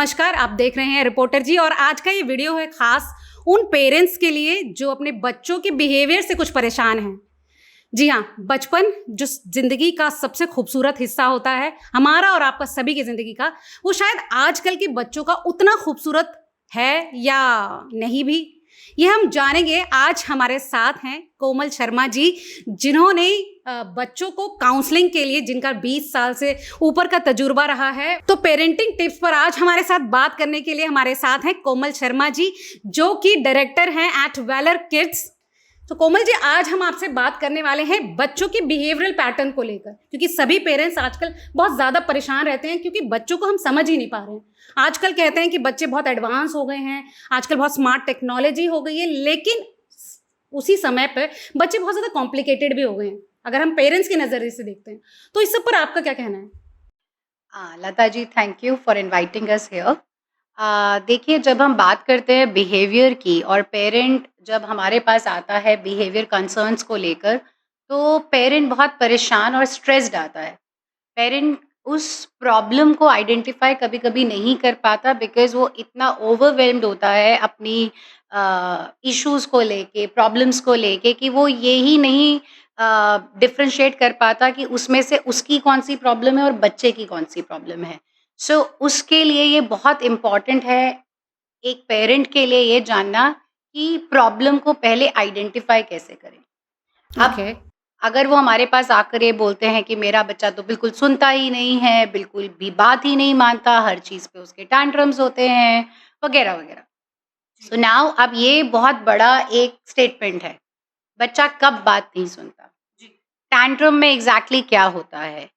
नमस्कार, आप देख रहे हैं रिपोर्टर जी और आज का ये वीडियो है खास उन पेरेंट्स के लिए जो अपने बच्चों के बिहेवियर से कुछ परेशान हैं। जी हाँ, बचपन जो ज़िंदगी का सबसे खूबसूरत हिस्सा होता है, हमारा और आपका सभी की ज़िंदगी का, वो शायद आजकल के बच्चों का उतना खूबसूरत है या नहीं भी। ये हम जानेंगे। आज हमारे साथ हैं कोमल शर्मा जी, जिन्होंने बच्चों को काउंसलिंग के लिए, जिनका 20 साल से ऊपर का तजुर्बा रहा है, तो पेरेंटिंग टिप्स पर आज हमारे साथ बात करने के लिए हमारे साथ हैं कोमल शर्मा जी, जो कि डायरेक्टर हैं एट वेलर किड्स। तो कोमल जी, आज हम आपसे बात करने वाले हैं बच्चों के बिहेवियरल पैटर्न को लेकर, क्योंकि सभी पेरेंट्स आजकल बहुत ज़्यादा परेशान रहते हैं क्योंकि बच्चों को हम समझ ही नहीं पा रहे हैं। आजकल कहते हैं कि बच्चे बहुत एडवांस हो गए हैं, आजकल बहुत स्मार्ट टेक्नोलॉजी हो गई है, लेकिन उसी समय पर बच्चे बहुत ज़्यादा कॉम्प्लिकेटेड भी हो गए हैं अगर हम पेरेंट्स की नज़रिए से देखते हैं। तो इस सब पर आपका क्या कहना है? Lata ji, thank you for inviting us here. देखिए, जब हम बात करते हैं बिहेवियर की और पेरेंट जब हमारे पास आता है बिहेवियर कंसर्न्स को लेकर, तो पेरेंट बहुत परेशान और स्ट्रेस्ड आता है। पेरेंट उस प्रॉब्लम को आइडेंटिफाई कभी-कभी नहीं कर पाता बिकॉज़ वो इतना ओवरवेल्म्ड होता है अपनी इश्यूज़ को लेके, प्रॉब्लम्स को लेके कि वो ये ही नहीं डिफरेंशिएट कर पाता कि उसमें से उसकी कौन-सी प्रॉब्लम है और बच्चे की कौन-सी प्रॉब्लम है। सो उसके लिए ये बहुत इम्पोर्टेंट है एक पेरेंट के लिए ये जानना कि प्रॉब्लम को पहले आइडेंटिफाई कैसे करें। अब ओके। अगर वो हमारे पास आकर ये बोलते हैं कि मेरा बच्चा तो बिल्कुल सुनता ही नहीं है, बिल्कुल भी बात ही नहीं मानता, हर चीज़ पे उसके टैंट्रम्स होते हैं, वगैरह, वगैरह। सो नाउ अब ये बहुत बड़ा एक स्टेटमेंट है, बच्चा कब बात नहीं सुनता? टैंट्रम में एग्ज़ैक्टली क्या होता है?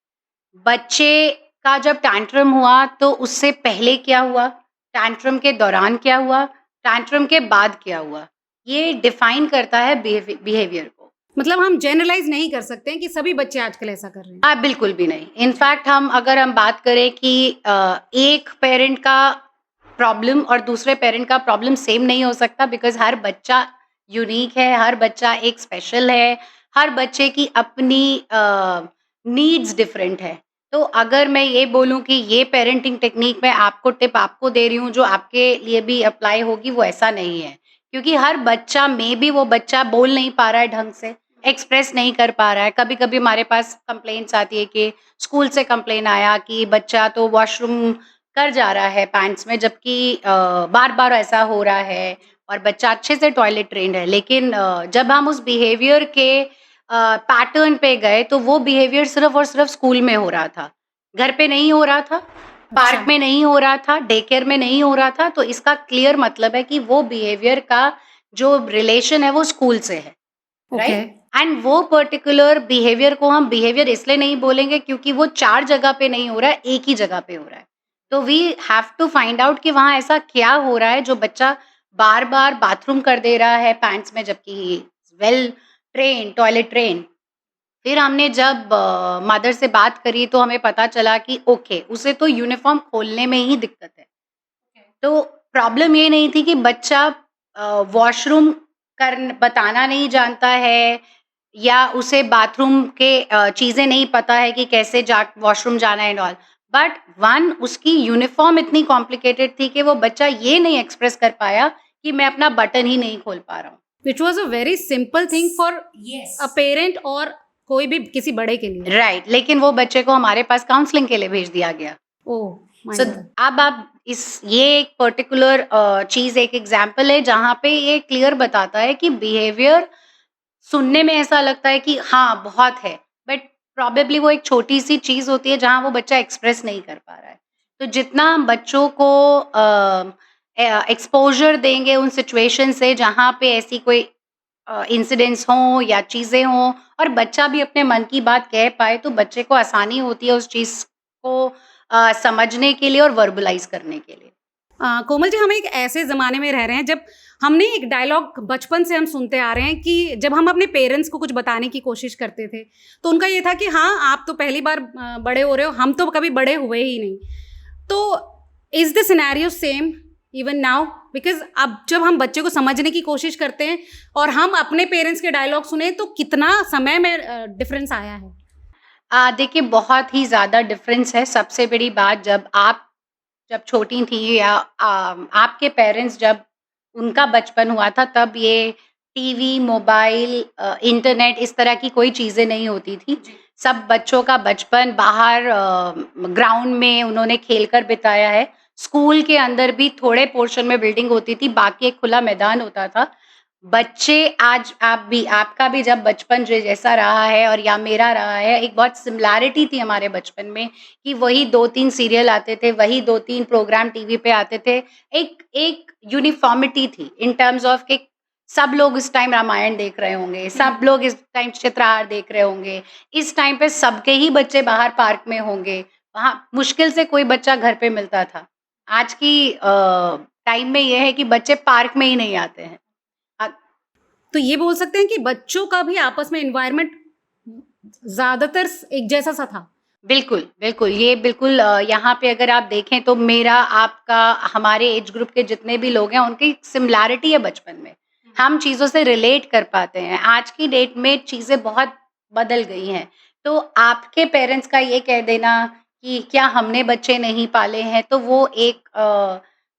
बच्चे का जब टैंट्रम हुआ तो उससे पहले क्या हुआ? टैंट्रम के दौरान क्या हुआ? टैंट्रम के बाद क्या हुआ? ये डिफाइन करता है बिहेवियर को। मतलब हम जनरलाइज नहीं कर सकते हैं कि सभी बच्चे आजकल ऐसा कर रहे हैं। बिल्कुल भी नहीं। इनफैक्ट अगर हम बात करें कि एक पेरेंट का प्रॉब्लम और दूसरे पेरेंट का प्रॉब्लम सेम नहीं हो सकता बिकॉज़ हर बच्चा यूनिक है, हर बच्चा एक स्पेशल है, हर बच्चे की अपनी नीड्स डिफरेंट है। तो अगर मैं ये बोलूँ कि ये पेरेंटिंग टेक्नीक मैं आपको टिप आपको दे रही हूँ जो आपके लिए भी अप्लाई होगी, वो ऐसा नहीं है। क्योंकि हर बच्चा मेबी वो बच्चा बोल नहीं पा रहा है ढंग से, एक्सप्रेस नहीं कर पा रहा है। कभी-कभी हमारे पास कंप्लेंट्स आती है कि स्कूल से कंप्लेन आया कि बच्चा तो वॉशरूम कर जा रहा है पैंट्स में, जबकि बार-बार ऐसा हो रहा है और बच्चा अच्छे से टॉयलेट ट्रेन्ड है। लेकिन जब हम उस बिहेवियर के पैटर्न पे गए तो वो बिहेवियर सिर्फ़ और सिर्फ़ स्कूल में हो रहा था। घर पे नहीं हो रहा था, अच्छा। पार्क में नहीं हो रहा था, डे केयर में नहीं हो रहा था। तो इसका क्लियर मतलब है कि वो बिहेवियर का जो रिलेशन है वो स्कूल से है, ओके। राइट? एंड वो पर्टिकुलर बिहेवियर को हम बिहेवियर इसलिए नहीं बोलेंगे क्योंकि वो 4 जगह पे नहीं हो रहा है, एक ही जगह पे हो रहा है। तो we have to find out कि वहाँ ऐसा क्या हो रहा है जो बच्चा बार-बार बाथरूम कर दे रहा है पैंट्स में, जबकि he is well trained, toilet trained. फिर हमने जब मदर से बात करी तो हमें पता चला कि ओके, उसे तो यूनिफ़ॉर्म खोलने में ही दिक्कत है। तो प्रॉब्लम ये नहीं थी कि बच्चा वॉशरूम बताना नहीं जानता है या उसे बाथरूम के चीज़ें नहीं पता है कि कैसे जा वॉशरूम जाना है एंड ऑल। बट वन उसकी यूनिफ़ॉर्म इतनी कॉम्प्लिकेटेड थी कि वो बच्चा ये नहीं एक्सप्रेस कर पाया कि मैं अपना बटन ही नहीं खोल पा रहा हूँ। Which was a very simple thing for yes. A parent और कोई भी किसी बड़े के लिए। राइट, लेकिन वो बच्चे को हमारे पास काउंसलिंग के लिए भेज दिया गया। Oh my so God. अब आप ये एक पर्टिकुलर चीज़ एक एग्ज़ाम्पल है जहाँ पे ये क्लियर बताता है कि बिहेवियर सुनने में ऐसा लगता है कि हाँ, बहुत है, बट प्रोबेबली वो एक छोटी-सी चीज़ होती है जहाँ वो बच्चा एक्सप्रेस नहीं कर पा रहा है। तो जितना हम बच्चों को एक्सपोज़र देंगे उन सिचुएशन से जहाँ पे ऐसी कोई इंसिडेंट्स हों या चीज़ें हों और बच्चा भी अपने मन की बात कह पाए, तो बच्चे को आसानी होती है उस चीज़ को समझने के लिए और वर्बलाइज़ करने के लिए। कोमल जी, हम एक ऐसे ज़माने में रह रहे हैं जब हमने एक डायलॉग बचपन से हम सुनते आ रहे हैं कि जब हम अपने पेरेंट्स को कुछ बताने की कोशिश करते थे तो उनका ये था कि हाँ, आप तो पहली बार बड़े हो रहे हो, हम तो कभी बड़े हुए ही नहीं। तो is the scenario same even now? Because अब जब हम बच्चे को समझने की कोशिश करते हैं और हम अपने पेरेंट्स के डायलॉग सुने तो कितना समय में डिफरेंस आया है? देखिए, बहुत ही ज़्यादा डिफ़रेंस है। सबसे बड़ी बात, जब आप जब छोटी थी या आपके पेरेंट्स जब उनका बचपन हुआ था तब ये टीवी, मोबाइल, इंटरनेट इस तरह की कोई चीज़ें नहीं होती थी। सब बच्चों का बचपन बाहर ग्राउंड में उन्होंने खेलकर बिताया है। स्कूल के अंदर भी थोड़े पोर्शन में बिल्डिंग होती थी, बाकी एक खुला मैदान होता था। बच्चे आज आपका भी जब बचपन जैसा रहा है और या मेरा रहा है, एक बहुत सिमिलैरिटी थी हमारे बचपन में कि वही 2-3 सीरियल आते थे, वही 2-3 प्रोग्राम टीवी पे आते थे। एक एक यूनिफ़ॉर्मिटी थी इन टर्म्स ऑफ कि सब लोग इस टाइम रामायण देख रहे होंगे, सब लोग इस टाइम चित्रहार देख रहे होंगे, इस टाइम पे सबके ही बच्चे बाहर पार्क में होंगे, वहाँ मुश्किल से कोई बच्चा घर पे मिलता था। आज की टाइम में ये है कि बच्चे पार्क में ही नहीं आते हैं। अ, तो ये बोल सकते हैं कि बच्चों का भी आपस में एनवायरनमेंट ज़्यादातर एक जैसा सा था। बिल्कुल, बिल्कुल। ये बिल्कुल यहाँ पे अगर आप देखें तो मेरा, आपका, हमारे एज ग्रुप के जितने भी लोग हैं उनकी सिमिलैरिटी है बचपन में। हम चीज़ों से रिलेट कर पाते हैं। आज की डेट में चीज़ें बहुत बदल गई हैं। तो आपके पेरेंट्स का ये कह देना कि क्या हमने बच्चे नहीं पाले हैं, तो वो एक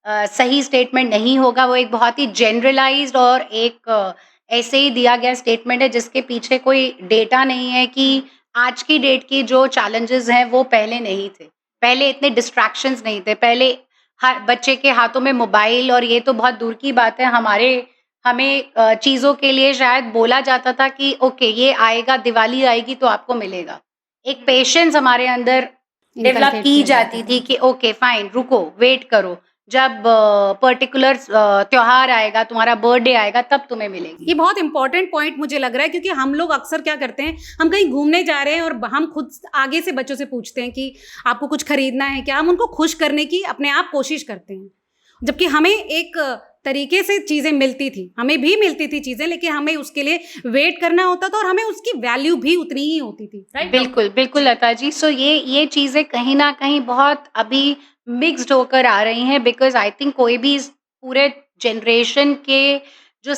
सही स्टेटमेंट नहीं होगा। वो एक बहुत ही जनरलाइज़्ड और एक ऐसे ही दिया गया स्टेटमेंट है जिसके पीछे कोई डेटा नहीं है कि आज की डेट की जो चैलेंजेस हैं वो पहले नहीं थे। पहले इतने डिस्ट्रैक्शंस नहीं थे। पहले हर बच्चे के हाथों में मोबाइल, और ये तो बहुत दूर की बात है, हमें चीज़ों के लिए शायद बोला जाता था कि ओके ये आएगा, दिवाली आएगी तो आपको मिलेगा। एक पेशेंस हमारे अंदर डेवलप इनकलकेट की किया जाती जाता थी था। कि ओके फाइन, रुको, वेट करो। जब पर्टिकुलर त्योहार आएगा, तुम्हारा बर्थडे आएगा तब तुम्हें मिलेगी। ये बहुत इंपॉर्टेंट पॉइंट मुझे लग रहा है, क्योंकि हम लोग अक्सर क्या करते हैं, हम कहीं घूमने जा रहे हैं और हम खुद आगे से बच्चों से पूछते हैं कि आपको कुछ खरीदना है क्या, हम उनको खुश करने की अपने आप कोशिश करते हैं, जबकि हमें एक तरीके से चीज़ें मिलती थी, हमें भी मिलती थी चीज़ें, लेकिन हमें उसके लिए वेट करना होता था और हमें उसकी वैल्यू भी उतनी ही होती थी, राइट? बिल्कुल, बिल्कुल लता जी। सो ये चीज़ें कहीं न कहीं बहुत अभी मिक्स्ड होकर आ रही हैं, बिकॉज़ आई थिंक कोई भी इस पूरे जनरेशन के जो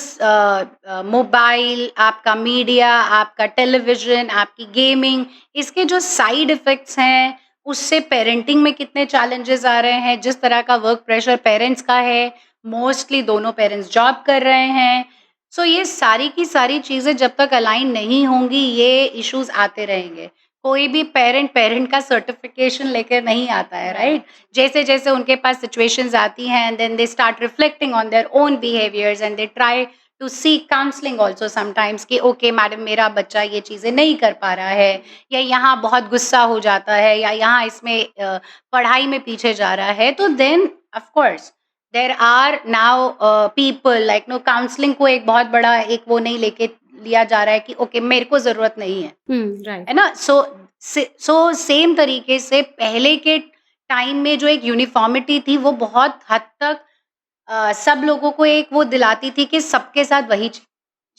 मोबाइल, आपका मीडिया, आपका टेलीविज़न, आपकी गेमिंग, इसके जो साइड इफ़ेक्ट्स हैं, उससे पेरेंटिंग में कितने चैलेंजेस आ रहे हैं, जिस तरह का वर्क प्रेशर पेरेंट्स का है, मोस्टली दोनों पेरेंट्स जॉब कर रहे हैं। सो ये सारी की सारी चीज़ें जब तक अलाइन नहीं होंगी, ये इश्यूज़ आते रहेंगे। कोई भी पेरेंट पेरेंट का सर्टिफ़िकेशन लेकर नहीं आता है, राइट? जैसे-जैसे उनके पास सिचुएशंस आती हैं and then they start reflecting on their own behaviours and they try to seek counselling also sometimes कि ओके मैडम, मेरा बच्चा ये चीज़ें नहीं कर पा रहा है, या यहाँ बहुत गुस्सा हो जाता है, या यहाँ इसमें पढ़ाई में पीछे जा रहा है। तो then of course there are now people like no, counselling को एक बहुत बड़ा एक वो नहीं लेके लिया जा रहा है कि ओके मेरे को ज़रूरत नहीं है। राइट। है ना? सो सेम तरीके से पहले के टाइम में जो एक यूनिफ़ॉर्मिटी थी वो बहुत हद तक सब लोगों को एक वो दिलाती थी कि सबके साथ वही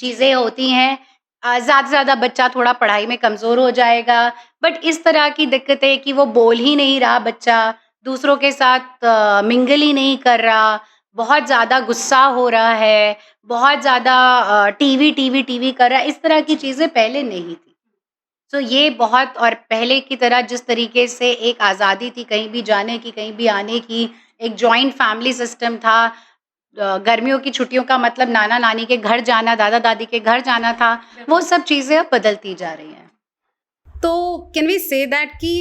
चीज़ें होती हैं। ज़्यादा से ज़्यादा बच्चा थोड़ा पढ़ाई में कमज़ोर हो जाएगा, बट इस तरह की दिक्कतें कि वो बोल ही नहीं रहा बच्चा, दूसरों के साथ मिंगल ही नहीं कर रहा, बहुत ज़्यादा गुस्सा हो रहा है, बहुत ज़्यादा टीवी कर रहा है, इस तरह की चीज़ें पहले नहीं थी। सो ये बहुत, और पहले की तरह जिस तरीके से एक आज़ादी थी कहीं भी जाने की, कहीं भी आने की, एक जॉइंट फैमिली सिस्टम था। गर्मियों की छुट्टियों का मतलब नाना-नानी के घर जाना, दादा-दादी के घर जाना था, वो सब चीज़ें अब बदलती जा रही हैं। तो कैन वी से दैट कि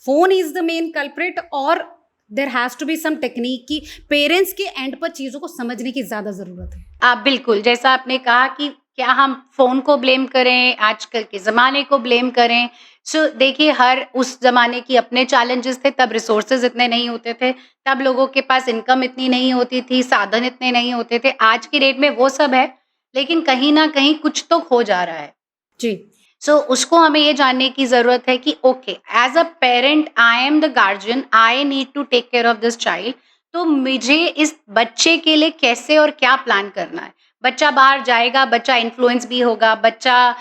phone is the main culprit, और there has to be some technique कि पेरेंट्स के एंड पर चीज़ों को समझने की ज़्यादा ज़रूरत है? बिल्कुल, जैसा आपने कहा कि क्या हम फ़ोन को ब्लेम करें, आजकल के ज़माने को ब्लेम करें? सो देखिए, हर उस ज़माने की अपने चैलेंजेस थे, तब रिसोर्सेज़ इतने नहीं होते थे, तब लोगों के पास इनकम इतनी नहीं होती थी, साधन इतने नहीं होते थे। आज की डेट में वो सब है, लेकिन कहीं न कहीं कुछ तो खो जा रहा है। जी। सो उसको हमें ये जानने की ज़रूरत है कि okay, as a parent I am the guardian, I need to take care of this child. तो मुझे इस बच्चे के लिए कैसे और क्या प्लान करना है? बच्चा बाहर जाएगा, बच्चा इन्फ्लुएंस भी होगा, बच्चा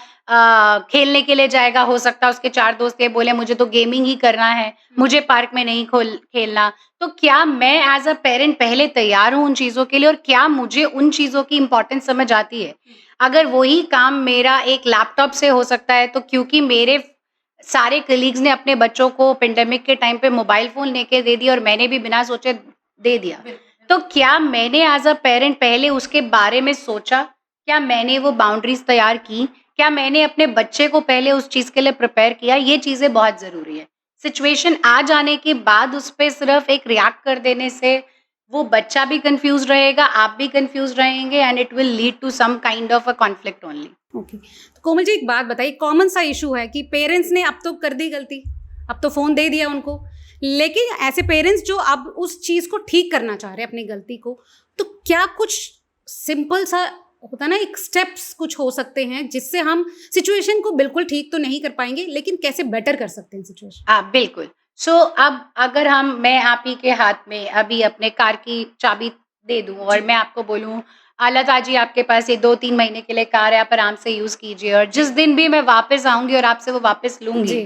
खेलने के लिए जाएगा, हो सकता है उसके 4 दोस्त ये बोले मुझे तो गेमिंग ही करना है, मुझे पार्क में नहीं खेलना। तो क्या मैं एज़ अ पेरेंट पहले तैयार हूँ उन चीज़ों के लिए, और क्या मुझे उन चीज़ों की इम्पोर्टेंस समझ आती है? अगर वही काम मेरा एक लैपटॉप से हो सकता है, तो क्योंकि मेरे सारे कलीग्स ने अपने बच्चों को पेंडेमिक के टाइम पे मोबाइल फ़ोन लेके दे दिया और मैंने भी बिना सोचे दे दिया। तो क्या मैंने एज़ अ पेरेंट पहले उसके बारे में सोचा? क्या मैंने वो बाउंड्रीज़ तैयार की? क्या मैंने अपने बच्चे को पहले उस चीज़ के लिए प्रिपेयर किया? ये चीज़ें बहुत ज़रूरी है। सिचुएशन आ जाने के बाद उस पे सिर्फ़ एक रिएक्ट कर देने से वो बच्चा भी कन्फ्यूज़ रहेगा, आप भी कन्फ्यूज़ रहेंगे and it will lead to some kind of a conflict only. Okay. तो कोमल जी एक बात बताइए, कॉमन सा इशू है कि पेरेंट्स ने अब तो कर दी गलती, अब तो फ़ोन दे दिया उनको, लेकिन ऐसे पेरेंट्स जो अब उस चीज़ को ठीक करना चाह रहे हैं अपनी गलती को, तो क्या कुछ सिंपल सा होता है ना, एक स्टेप्स कुछ हो सकते हैं जिससे हम सिचुएशन को बिल्कुल ठीक तो नहीं कर पाएंगे, लेकिन कैसे बेटर कर सकते हैं सिचुएशन? बिल्कुल। अब अगर मैं आप ही के हाथ में अभी अपने कार की चाबी दे दूँ और मैं आपको बोलूँ लता जी आपके पास ये 2-3 महीने के लिए कार है, आप आराम से यूज़ कीजिए और जिस दिन भी मैं वापस आऊँगी और आपसे वो वापस लूँगी, जी,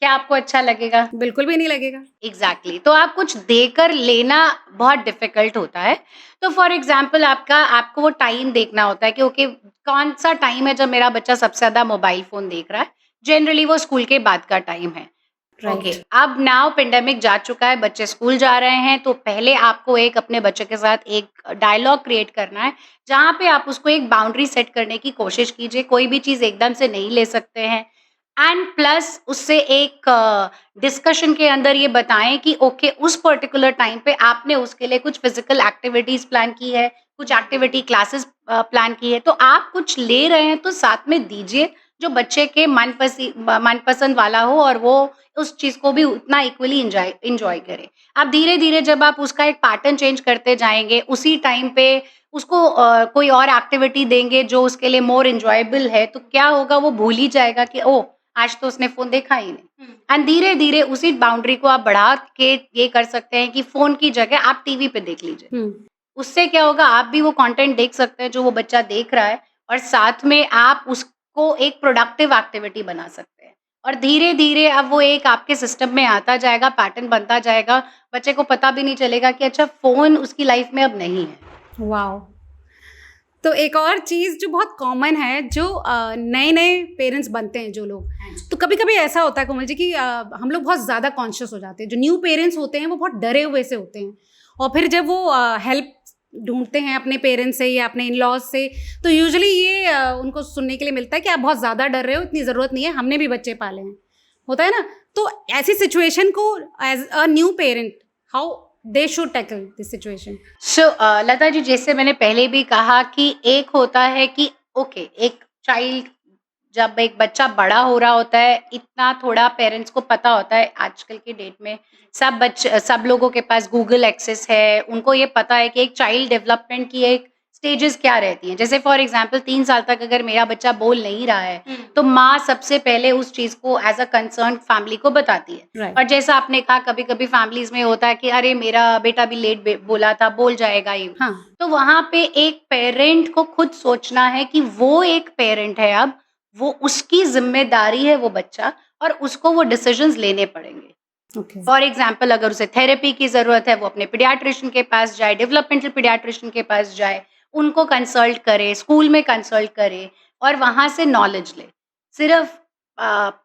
क्या आपको अच्छा लगेगा? बिल्कुल भी नहीं लगेगा। एग्ज़ैक्टली। तो आप कुछ देकर लेना बहुत डिफ़िकल्ट होता है। तो फॉर एग्ज़ाम्पल आपको वो टाइम देखना होता है कि ओके कौन-सा टाइम है जब मेरा बच्चा सबसे ज़्यादा मोबाइल फ़ोन देख रहा है। जनरली वो स्कूल के बाद का टाइम है। Okay, right. अब नाउ पेंडेमिक जा चुका है, बच्चे स्कूल जा रहे हैं, तो पहले आपको एक अपने बच्चे के साथ एक डायलॉग क्रिएट करना है, जहाँ पे आप उसको एक बाउंड्री सेट करने की कोशिश कीजिए। कोई भी चीज़ एकदम से नहीं ले सकते हैं एंड प्लस उससे एक डिस्कशन के अंदर ये बताएँ कि ओके उस पर्टिकुलर टाइम पे आपने उसके लिए कुछ फिज़िकल एक्टिविटीज़ प्लान की है, कुछ एक्टिविटी क्लासेस प्लान की है, तो आप कुछ ले रहे हैं तो साथ में दीजिए, जो बच्चे के मनपसंद वाला हो और वो उस चीज़ को भी उतना इक्वली एन्जॉय करे। अब धीरे-धीरे जब आप उसका एक पैटर्न चेंज करते जाएँगे, उसी टाइम पे उसको कोई और एक्टिविटी देंगे जो उसके लिए मोर एन्जॉयबल है, तो क्या होगा वो भूल ही जाएगा कि ओह! आज तो उसने फ़ोन देखा ही नहीं। एंड धीरे-धीरे उसी बाउंड्री को आप बढ़ा के ये कर सकते हैं कि फ़ोन की जगह आप टीवी पे देख लीजिए। हुँ। उससे क्या होगा आप भी वो कंटेंट देख सकते हैं जो वो बच्चा देख रहा है और साथ में आप उसको एक प्रोडक्टिव एक्टिविटी बना सकते हैं। और धीरे-धीरे अब वो एक आपके सिस्टम में आता जाएगा, पैटर्न बनता जाएगा, बच्चे को पता भी नहीं चलेगा कि अच्छा फ़ोन उसकी लाइफ़ में अब नहीं है। वाओ! तो एक और चीज़ जो बहुत कॉमन है, जो नए-नए पेरेंट्स बनते हैं जो लोग, तो कभी-कभी ऐसा होता है कोमल जी कि हम लोग बहुत ज़्यादा कॉन्शियस हो जाते हैं। जो न्यू पेरेंट्स होते हैं वो बहुत डरे हुए से होते हैं, और फिर जब वो हेल्प ढूँढते हैं अपने पेरेंट्स से या अपने इन-लॉज़ से, तो यूजुअली ये उनको सुनने के लिए मिलता है कि आप बहुत ज़्यादा डर रहे हो, इतनी ज़रूरत नहीं है, हमने भी बच्चे पाले हैं। होता है ना? तो ऐसी सिचुएशन को as a new parent, how they should tackle this situation? Lata ji जैसे मैंने पहले भी कहा कि एक होता है कि ओके एक चाइल्ड जब एक बच्चा बड़ा हो रहा होता है इतना थोड़ा पेरेंट्स को पता होता है आजकल की डेट में सब लोगों के पास गूगल एक्सेस है, उनको ये पता है कि एक चाइल्ड डेवलपमेंट की एक स्टेजेस क्या रहती हैं। जैसे फॉर एग्जांपल 3 साल तक अगर मेरा बच्चा बोल नहीं रहा है तो माँ सबसे पहले उस चीज़ को एज़ अ कंसर्न फैमिली को बताती है। राइट। और जैसा आपने कहा कभी-कभी फैमिलीज़ में होता है कि अरे मेरा बेटा भी लेट बोला था, बोल जाएगा ये। हाँ। तो वहाँ पे एक पेरेंट को खुद सोचना है कि वो एक पेरेंट है अब, वो उसकी ज़िम्मेदारी है वो बच्चा और उसको वो डिसीज़न्स लेने पड़ेंगे। ओके। फॉर एग्ज़ाम्पल अगर उसे थेरेपी की ज़रूरत है, वो अपने पीडियाट्रिशियन के पास जाए, डेवलपमेंटल पीडियाट्रिशियन के पास जाए, उनको कंसल्ट करे, स्कूल में कंसल्ट करे और वहाँ से नॉलेज ले। सिर्फ़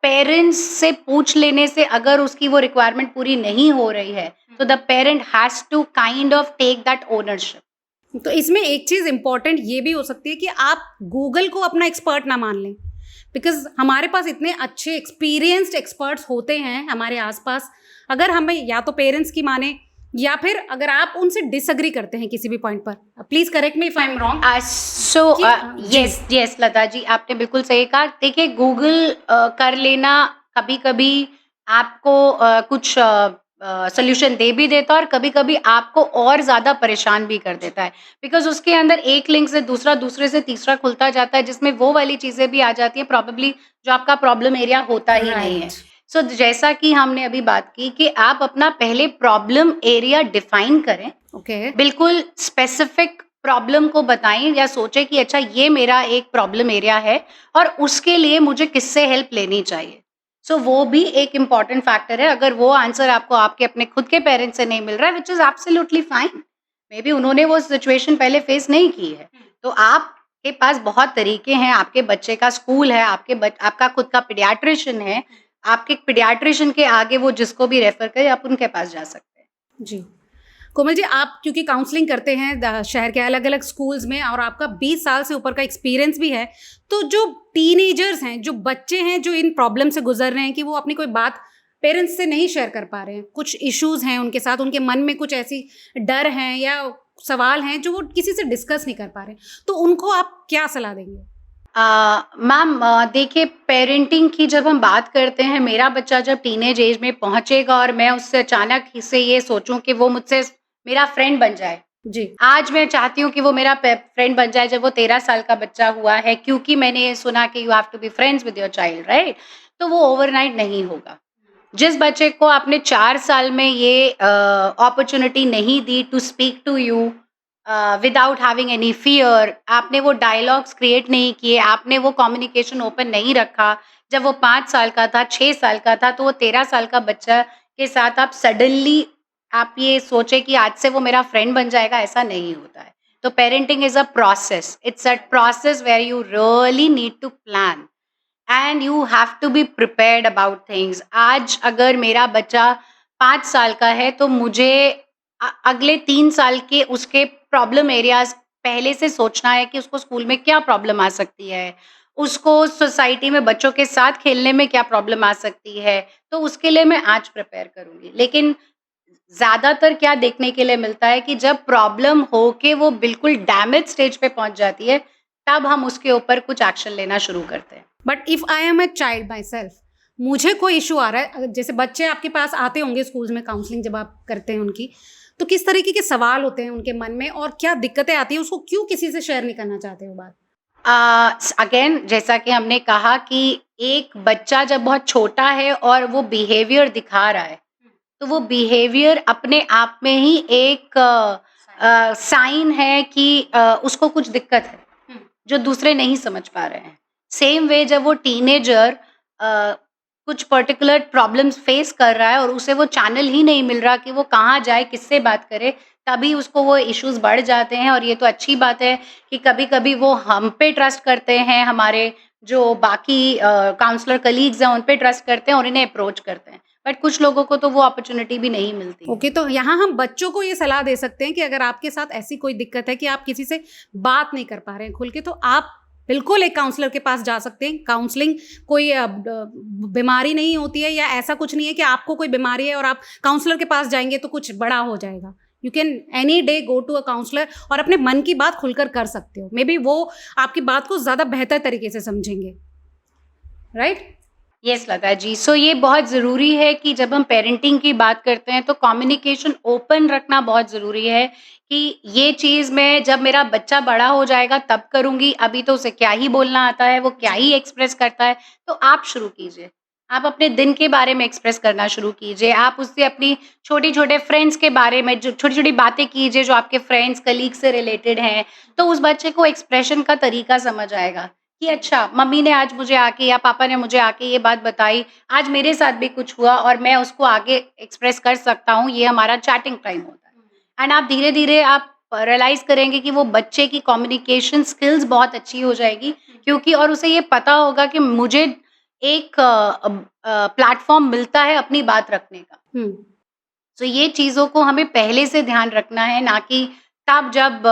पेरेंट्स से पूछ लेने से अगर उसकी वो रिक्वायरमेंट पूरी नहीं हो रही है, तो the parent has to kind of take that ownership. तो इसमें एक चीज़ इम्पॉर्टेंट ये भी हो सकती है कि आप गूगल को अपना एक्सपर्ट ना मान लें, बिकॉज़ हमारे पास इतने अच्छे एक्सपीरियंस्ड एक्सपर्ट्स होते हैं हमारे आसपास। अगर हमें या तो पेरेंट्स की माने, या फिर अगर आप उनसे डिसएग्री करते हैं किसी भी पॉइंट पर, please correct me if I am wrong. Yes Lata ji आपने बिल्कुल सही कहा। देखिए गूगल कर लेना कभी-कभी आपको कुछ सॉल्यूशन दे भी देता है और कभी-कभी आपको और ज़्यादा परेशान भी कर देता है। बिकॉज़ उसके अंदर एक लिंक से दूसरा, दूसरे से तीसरा खुलता जाता है जिसमें वो वाली चीज़ें भी आ जाती हैं प्रोबेबली जो आपका प्रॉब्लम एरिया होता ही नहीं है। सो जैसा कि हमने अभी बात की कि आप अपना पहले प्रॉब्लम एरिया डिफाइन करें। ओके। बिल्कुल स्पेसिफिक प्रॉब्लम को बताएं या सोचें कि अच्छा ये मेरा एक प्रॉब्लम एरिया है और उसके लिए मुझे किससे हेल्प लेनी चाहिए। सो वो भी एक इम्पॉर्टेंट फैक्टर है। अगर वो आंसर आपको आपके अपने खुद के पेरेंट्स से नहीं मिल रहा है which is absolutely fine, may be उन्होंने वो सिचुएशन पहले फेस नहीं की है, तो आपके पास बहुत तरीके हैं। आपके बच्चे का स्कूल है, आपका खुद का पीडियाट्रिशियन है, आपके पीडियाट्रिशियन के आगे वो जिसको भी रेफर करे, आप उनके पास जा सकते हैं। जी। कोमल जी, आप क्योंकि काउंसलिंग करते हैं शहर के अलग-अलग स्कूल्स में और आपका 20 साल से ऊपर का एक्सपीरियंस भी है, तो जो टीनेजर्स हैं, जो बच्चे हैं, जो इन प्रॉब्लम से गुज़र रहे हैं कि वो अपनी कोई बात पेरेंट्स से नहीं शेयर कर पा रहे हैं, कुछ इश्यूज़ हैं उनके साथ, उनके मन में कुछ ऐसी डर हैं या सवाल हैं जो वो किसी से डिस्कस नहीं कर पा रहे हैं, तो उनको आप क्या सलाह देंगे? मैम, देखिए, पेरेंटिंग की जब हम बात करते हैं, मेरा बच्चा जब टीनेज एज में पहुँचेगा और मैं उससे अचानक ही से ये सोचूँ कि वो मुझसे मेरा फ्रेंड बन जाए। जी। आज मैं चाहती हूँ कि वो मेरा फ्रेंड बन जाए जब वो 13 साल का बच्चा हुआ है, क्योंकि मैंने ये सुना कि you have to be friends with your child, right? तो वो ओवरनाइट नहीं होगा। जिस बच्चे को आपने 4 साल में ये अपॉर्च्युनिटी नहीं दी to speak to you without having any fear, आपने वो डायलॉग्स क्रिएट नहीं किए, आपने वो कम्युनिकेशन ओपन नहीं रखा, जब वो 5 साल का था, 6 साल का था, तो वो 13 साल का बच्चा के साथ आप सडनली आप ये सोचे कि आज से वो मेरा फ्रेंड बन जाएगा, ऐसा नहीं होता है। तो parenting is a process, it's a process where you really need to plan and you have to be prepared about things. आज अगर मेरा बच्चा 5 साल का है, तो मुझे अगले 3 साल के उसके प्रॉब्लम एरियाज़ पहले से सोचना है कि उसको स्कूल में क्या प्रॉब्लम आ सकती है, उसको सोसाइटी में बच्चों के साथ खेलने में क्या प्रॉब्लम आ सकती है, तो उसके लिए मैं आज प्रिपेयर करूँगी। लेकिन ज़्यादातर क्या देखने के लिए मिलता है कि जब प्रॉब्लम हो के वो बिल्कुल डैमेज स्टेज पे पहुँच जाती है, तब हम उसके ऊपर कुछ एक्शन लेना शुरू करते हैं। But if I am a child my self, मुझे कोई इशू आ रहा है, जैसे बच्चे आपके पास आते होंगे स्कूल्स में काउंसलिंग जब आप करते हैं उनकी, तो किस तरीके के सवाल होते हैं उनके मन में और क्या दिक्कतें आती हैं, उसको क्यों किसी से शेयर नहीं करना चाहते वो बात? अगेन, जैसा कि हमने कहा कि एक बच्चा जब बहुत छोटा है और वो बिहेवियर दिखा रहा है, तो वो बिहेवियर अपने आप में ही एक साइन है कि उसको कुछ दिक्कत है, जो दूसरे नहीं समझ पा रहे हैं। सेम वे जब वो टीनेजर कुछ पर्टिकुलर प्रॉब्लम्स फेस कर रहा है और उसे वो चैनल ही नहीं मिल रहा कि वो कहाँ जाए, किससे बात करे, तभी उसको वो इश्यूज़ बढ़ जाते हैं। और ये तो अच्छी बात है कि कभी-कभी वो हम पे ट्रस्ट करते हैं, हमारे जो बाकी काउंसलर कलीग्स हैं उन पे ट्रस्ट करते हैं और इन्हें अप्रोच करते हैं। बट कुछ लोगों को तो वो अपॉर्च्युनिटी भी नहीं मिलती है। ओके, तो यहाँ हम बच्चों को ये सलाह दे सकते हैं कि अगर आपके साथ ऐसी कोई दिक्कत है कि आप किसी से बात नहीं कर पा रहे हैं खुल के, तो आप बिल्कुल एक काउंसलर के पास जा सकते हैं। काउंसलिंग कोई बीमारी नहीं होती है या ऐसा कुछ नहीं है कि आपको कोई बीमारी है और आप काउंसलर के पास जाएंगे तो कुछ बड़ा हो जाएगा। You can any day go to a counsellor और अपने मन की बात खुलकर कर सकते हो। मे बी वो आपकी बात को ज़्यादा बेहतर तरीके से समझेंगे, राइट? यस लता जी, सो ये बहुत ज़रूरी है कि जब हम पेरेंटिंग की बात करते हैं तो कम्युनिकेशन ओपन रखना बहुत ज़रूरी है कि ये चीज़ मैं जब मेरा बच्चा बड़ा हो जाएगा तब करूँगी, अभी तो उसे क्या ही बोलना आता है, वो क्या ही एक्सप्रेस करता है, तो आप शुरू कीजिए। आप अपने दिन के बारे में एक्सप्रेस करना शुरू कीजिए, आप उससे अपनी छोटे-छोटे फ्रेंड्स के बारे में जो छोटी-छोटी बातें कीजिए जो आपके फ्रेंड्स, कलीग से रिलेटेड हैं, तो उस बच्चे को एक्सप्रेशन का तरीका समझ आएगा। कि अच्छा, मम्मी ने आज मुझे आके या पापा ने मुझे आके ये बात बताई, आज मेरे साथ भी कुछ हुआ और मैं उसको आगे एक्सप्रेस कर सकता हूँ, ये हमारा चैटिंग टाइम होता है। एंड आप धीरे-धीरे आप रियलाइज़ करेंगे कि वो बच्चे की कम्युनिकेशन स्किल्स बहुत अच्छी हो जाएगी, क्योंकि और उसे ये पता होगा कि मुझे एक प्लेटफ़ॉर्म मिलता है अपनी बात रखने का। तो ये चीज़ों को हमें पहले से ध्यान रखना है, ना कि तब जब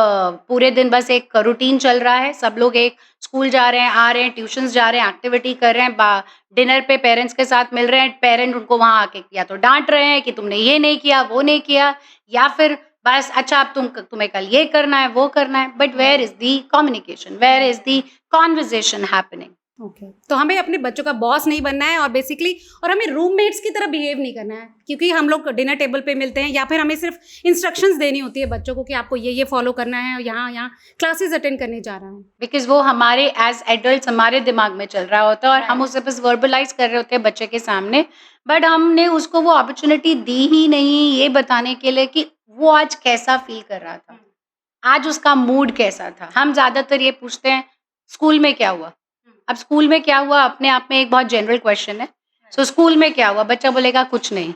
पूरे दिन बस एक रूटीन चल रहा है, सब लोग एक स्कूल जा रहे हैं, आ रहे हैं, ट्यूशन्स जा रहे हैं, एक्टिविटी कर रहे हैं, डिनर पे पेरेंट्स के साथ मिल रहे हैं, पेरेंट उनको वहाँ आके या तो डाँट रहे हैं कि तुमने ये नहीं किया, वो नहीं किया, या फिर बस अच्छा अब तुम्हें कल ये करना है, वो करना है, but where is the communication, where is the conversation happening? Okay, तो हमें अपने बच्चों का बॉस नहीं बनना है और बेसिकली और हमें रूममेट्स की तरह बिहेव नहीं करना है, क्योंकि हम लोग डिनर टेबल पे मिलते हैं या फिर हमें सिर्फ इंस्ट्रक्शंस देनी होती है बच्चों को कि आपको ये फॉलो करना है, यहाँ क्लासेस अटेंड करने जा रहा है। बिकॉज़ वो हमारे एज़ एडल्ट्स हमारे दिमाग में चल रहा होता है और हम उसे बस वर्बलाइज़ कर रहे होते हैं बच्चे के सामने, बट हमने उसको वो अपॉर्च्युनिटी दी ही नहीं ये बताने के लिए कि वो आज कैसा फ़ील कर रहा था, आज उसका मूड कैसा था। हम ज़्यादातर ये पूछते हैं, स्कूल में क्या हुआ? अब स्कूल में क्या हुआ अपने आप में एक बहुत जनरल क्वेश्चन है। सो स्कूल में क्या हुआ? बच्चा बोलेगा कुछ नहीं।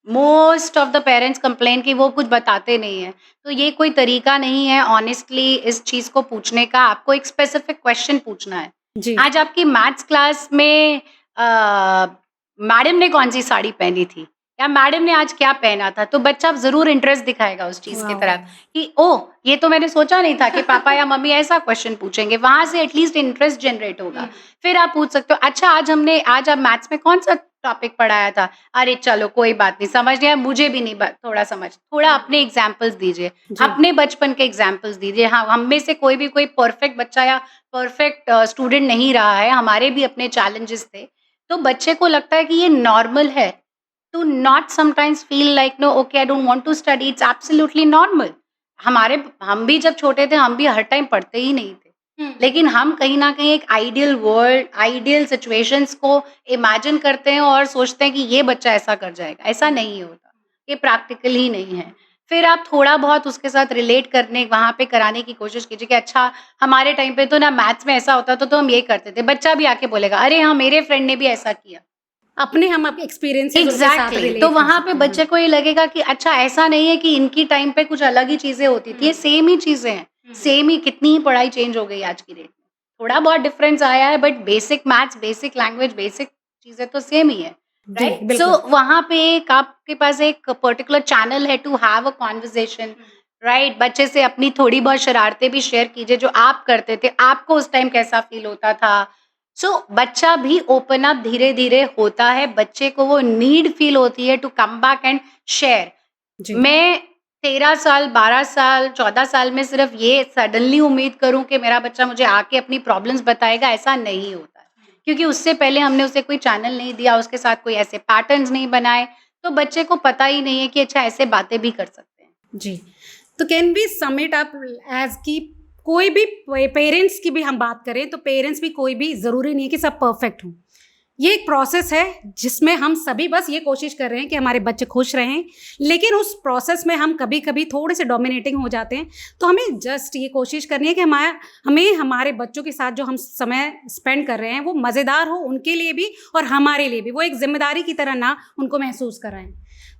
Most of the parents complain कि वो कुछ बताते नहीं हैं। तो ये कोई तरीका नहीं है ऑनेस्टली इस चीज़ को पूछने का, आपको एक स्पेसिफिक क्वेश्चन पूछना है। जी। आज आपकी मैथ्स क्लास में मैडम ने कौन सी साड़ी पहनी थी या मैडम ने आज क्या पहना था, तो बच्चा जरूर इंटरेस्ट दिखाएगा उस चीज की वाह। तरफ कि ओ ये तो मैंने सोचा नहीं था कि पापा या मम्मी ऐसा क्वेश्चन पूछेंगे, वहां से एटलीस्ट इंटरेस्ट जनरेट होगा। फिर आप पूछ सकते हो, अच्छा आज आप मैथ्स में कौन सा टॉपिक पढ़ाया था, अरे चलो कोई बात नहीं, समझ नहीं आया मुझे भी नहीं, थोड़ा अपने एग्जाम्पल्स दीजिए, जी अपने बचपन के एग्जाम्पल्स दीजिए। हाँ, हम में से कोई भी कोई परफेक्ट बच्चा या परफेक्ट स्टूडेंट नहीं रहा है, हमारे भी अपने चैलेंजेस थे। तो बच्चे को लगता है कि ये नॉर्मल है to not sometimes feel like no okay I don't want to study, it's absolutely normal. हम भी जब छोटे थे, हम भी हर टाइम पढ़ते ही नहीं थे, लेकिन हम कहीं ना कहीं एक आइडियल वर्ल्ड, आइडियल सिचुएशंस को इमेजिन करते हैं और सोचते हैं कि ये बच्चा ऐसा कर जाएगा। ऐसा नहीं होता, ये प्रैक्टिकल ही नहीं है। फिर आप थोड़ा बहुत उसके साथ रिलेट करने, वहाँ पे कराने की कोशिश कीजिए कि अच्छा हमारे टाइम पे तो ना मैथ्स में ऐसा होता था तो हम ये करते थे। बच्चा भी आके बोलेगा अरे हाँ मेरे फ्रेंड ने भी ऐसा किया। अपने हम एक्सपीरियंसेस एग्जैक्टली, तो वहाँ पे बच्चे को ये लगेगा कि अच्छा ऐसा नहीं है कि इनकी टाइम पे कुछ अलग ही चीजें होती थी, ये सेम ही चीजें हैं, सेम ही, कितनी ही पढ़ाई चेंज हो गई आज की डेट में, थोड़ा बहुत डिफरेंस आया है but basic maths, basic language, basic चीजें तो सेम ही है, राइट। सो वहाँ पे एक आपके पास एक पर्टिकुलर चैनल है to have a conversation, right. बच्चे से अपनी थोड़ी बहुत शरारतें भी शेयर कीजिए जो आप करते थे, आपको उस टाइम कैसा फील होता था। सो बच्चा भी ओपन अप धीरे धीरे होता है, बच्चे को वो नीड फील होती है to come back and share. मैं 13 साल, 12 साल, 14 साल में सिर्फ ये सडनली उम्मीद करूं कि मेरा बच्चा मुझे आके अपनी प्रॉब्लम्स बताएगा, ऐसा नहीं होता है, क्योंकि उससे पहले हमने उसे कोई चैनल नहीं दिया, उसके साथ कोई ऐसे पैटर्न्स नहीं बनाए, तो बच्चे को पता ही नहीं है कि अच्छा ऐसे बातें भी कर सकते हैं। जी, तो can be sum it up as की कोई भी पेरेंट्स की भी हम बात करें तो पेरेंट्स भी कोई भी ज़रूरी नहीं है कि सब परफेक्ट हों। ये एक प्रोसेस है जिसमें हम सभी बस ये कोशिश कर रहे हैं कि हमारे बच्चे खुश रहें, लेकिन उस प्रोसेस में हम कभी कभी थोड़े से डोमिनेटिंग हो जाते हैं। तो हमें जस्ट ये कोशिश करनी है कि हमें हमारे बच्चों के साथ जो हम समय स्पेंड कर रहे हैं वो मज़ेदार हो उनके लिए भी और हमारे लिए भी, वो एक जिम्मेदारी की तरह ना उनको महसूस कराएं।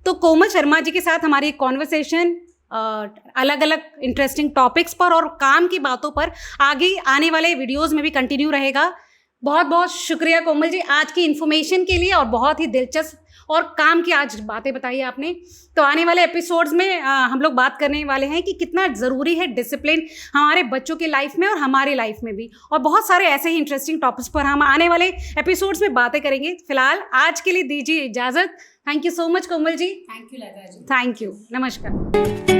तो कोमल शर्मा जी के साथ हमारी कॉन्वर्सेशन अलग अलग इंटरेस्टिंग टॉपिक्स पर और काम की बातों पर आगे आने वाले वीडियोस में भी कंटिन्यू रहेगा। बहुत बहुत शुक्रिया कोमल जी आज की इन्फॉर्मेशन के लिए, और बहुत ही दिलचस्प और काम की आज बातें बताई आपने। तो आने वाले एपिसोड्स में हम लोग बात करने वाले हैं कि कितना ज़रूरी है डिसिप्लिन हमारे बच्चों के लाइफ में और हमारे लाइफ में भी, और बहुत सारे ऐसे ही इंटरेस्टिंग टॉपिक्स पर हम आने वाले एपिसोड्स में बातें करेंगे। फिलहाल आज के लिए दीजिए इजाज़त। Thank you so much Komal ji. Thank you Lata ji. Thank you, नमस्कार।